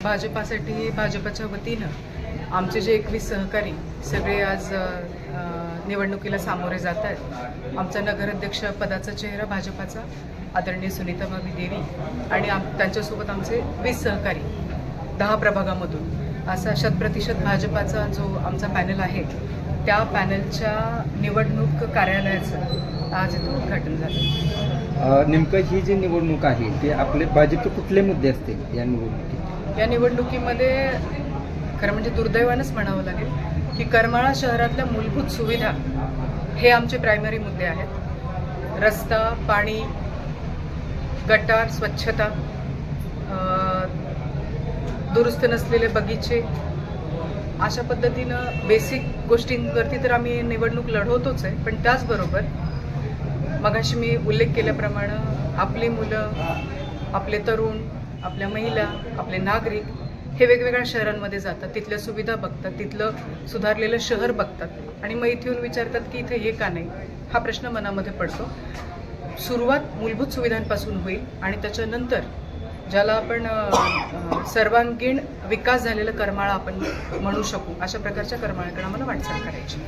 भाजपासाठी भाजपच्या वतीनं आमचे जे 21 सहकारी सगळे आज निवडणुकीला सामोरे जात आहेत। आमचा नगराध्यक्ष पदाचा चेहरा भाजपाचा आदरणीय सुनीताबाई देवी आणि त्यांच्यासोबत आमचे 20 सहकारी 10 प्रभागामधून असा 100% भाजपाचा जो आमचा पॅनल आहे त्या पॅनलच्या निवडणूक कार्यालयाचं आज इथं उद्घाटन झालं। नेमकं ही जी निवडणूक आहे ते आपले भाजपचे कुठले मुद्दे असतील या निवडणुकीत? या निवडणुकीमध्ये खरं म्हणजे दुर्दैवानंच म्हणावं लागेल की करमाळा शहरातल्या मूलभूत सुविधा हे आमचे प्रायमरी मुद्दे आहेत। रस्ता, पाणी, गटार, स्वच्छता, दुरुस्त नसलेले बगीचे, अशा पद्धतीनं बेसिक गोष्टींवरती तर आम्ही निवडणूक लढवतोच आहे। पण त्याचबरोबर मगाशी मी उल्लेख केल्याप्रमाणे आपली मुलं, आपले तरुण, आपल्या महिला, आपले नागरिक हे वेगवेगळ्या शहरांमध्ये जातात, तिथल्या सुविधा बघतात, तिथलं सुधारलेलं शहर बघतात आणि मग इथे येऊन विचारतात की इथे हे का नाही, हा प्रश्न मनामध्ये पडतो। सुरुवात मूलभूत सुविधांपासून होईल आणि त्याच्यानंतर ज्याला आपण सर्वांगीण विकास झालेलं करमाळा आपण म्हणू शकू अशा प्रकारच्या करमाळ्याकडे आम्हाला वाटचाल करायची।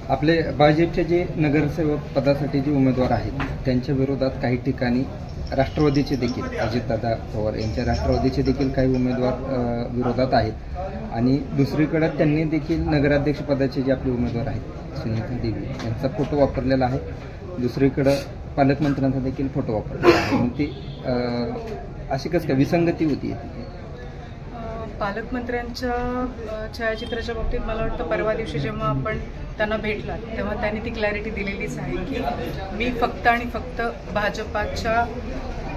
आपले भाजपचे जे नगरसेवक पदासाठी जे उमेदवार आहेत त्यांच्या विरोधात काही ठिकाणी राष्ट्रवादीचे देखील अजितदादा पवार यांच्या राष्ट्रवादीचे देखील काही उमेदवार विरोधात आहेत आणि दुसरीकडे त्यांनी देखील नगराध्यक्ष पदाचे जे आपले उमेदवार आहेत सुनीता देवी यांचा फोटो वापरलेला आहे, दुसरीकडे पालकमंत्र्यांचा देखील फोटो वापरलेला आहे। मग ती अशी कसं काय विसंगती होती? पालकमंत्र्यांच्या छायाचित्राच्या बाबतीत मला वाटतं परवा दिवशी जेव्हा आपण त्यांना भेटला तेव्हा त्यांनी ती क्लॅरिटी दिलेलीच आहे की मी फक्त आणि फक्त भाजपाच्या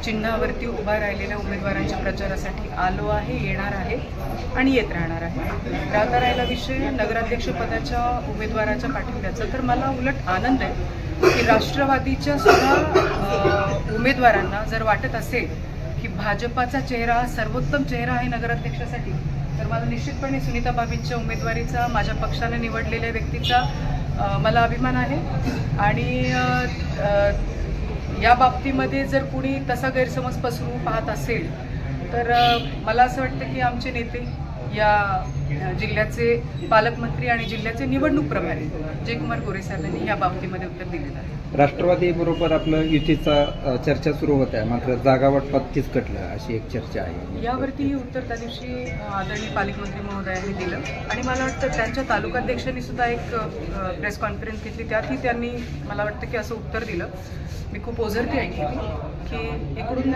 चिन्हावरती उभा राहिलेल्या उमेदवारांच्या प्रचारासाठी आलो आहे, येणार आहे आणि येत राहणार आहे। राहता राहिला विषय नगराध्यक्षपदाच्या उमेदवाराच्या पाठिंब्याचा, तर मला उलट आनंद आहे की राष्ट्रवादीच्या सुद्धा उमेदवारांना जर वाटत असेल की भाजपाचा चेहरा सर्वोत्तम चेहरा आहे नगराध्यक्षासाठी, तर मला निश्चितपणे सुनीताबाईंच्या उमेदवारीचा, माझ्या पक्षाने निवडलेल्या व्यक्तीचा मला अभिमान आहे। आणि या बाबतीमध्ये जर कुणी तसा गैरसमज पसरू पाहत असेल तर मला असं वाटतं की आमचे नेते या जिल्ह्याचे पालकमंत्री आणि जिल्ह्याचे निवडणूक प्रभारी जयकुमार गोरे साहेबांनी या बाबतीमध्ये उत्तर दिलेलं आहे। राष्ट्रवादी बरोबर आपलं युतीचा चर्चा सुरू होत आहे, मात्र जागा वाटपात किचकटलं अशी एक चर्चा आहे। यावरती उत्तर त्या दिवशी आदरणीय पालकमंत्री महोदयांनी दिलं आणि मला वाटतं त्यांच्या तालुकाध्यक्षांनी सुद्धा एक प्रेस कॉन्फरन्स घेतली, त्यातही त्यांनी मला वाटतं की असं उत्तर दिलं। मी खूप ओझरती ऐकली की इकडून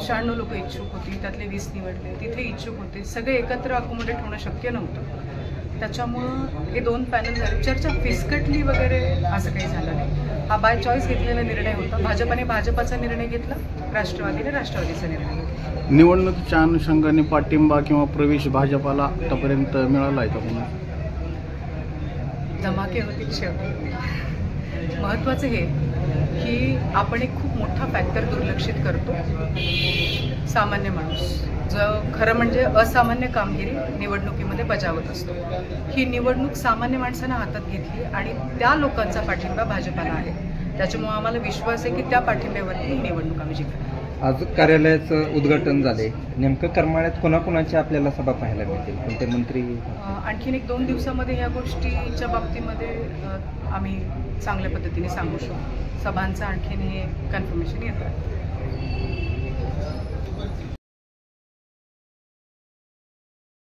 96 लोक इच्छुक होती, त्यातले 20 निवडले, तिथे इच्छुक होते, सगळे एकत्र अकोमोडेट होणं शक्य नव्हतं। त्याच्यामुळं हे 2 पॅनल झाले, चर्चा फिसकटली वगैरे असं काही झालं नाही। हा बाय चॉईस घेतलेला निर्णय होता। भाजपाने भाजपाचा निर्णय घेतला, राष्ट्रवादीने राष्ट्रवादीचा निर्णय घेतला। निवडणुकीच्या अनुषंगाने पाठिंबा किंवा प्रवेश भाजपाला आतापर्यंत मिळाला आहे का? धमाके होतील शेवटी। महत्त्वाचं हे की आपण एक खूप मोठा फॅक्टर दुर्लक्षित करतो, सामान्य माणूस जो खरं म्हणजे असामान्य कामगिरी निवडणुकीमध्ये बजावत असतो। ही निवडणूक सामान्य माणसानं हातात घेतली आणि त्या लोकांचा पाठिंबा भाजपाला आहे, त्याच्यामुळे आम्हाला विश्वास आहे की त्या पाठिंब्यावरती ही निवडणूक आम्ही जिंकणार। आज कार्यालयाचं उद्घाटन झाले, नेमकं करमाळ्यात कोणाकोणाच्या आपल्याला सभा पाहायला मिळतील, कोणते मंत्री? आणखीन 1-2 दिवसामध्ये ह्या गोष्टीच्या बाबतीमध्ये आम्ही चांगल्या पद्धतीने सांगू शकतो। सभांचं आणखीन हे कन्फर्मेशन येतं।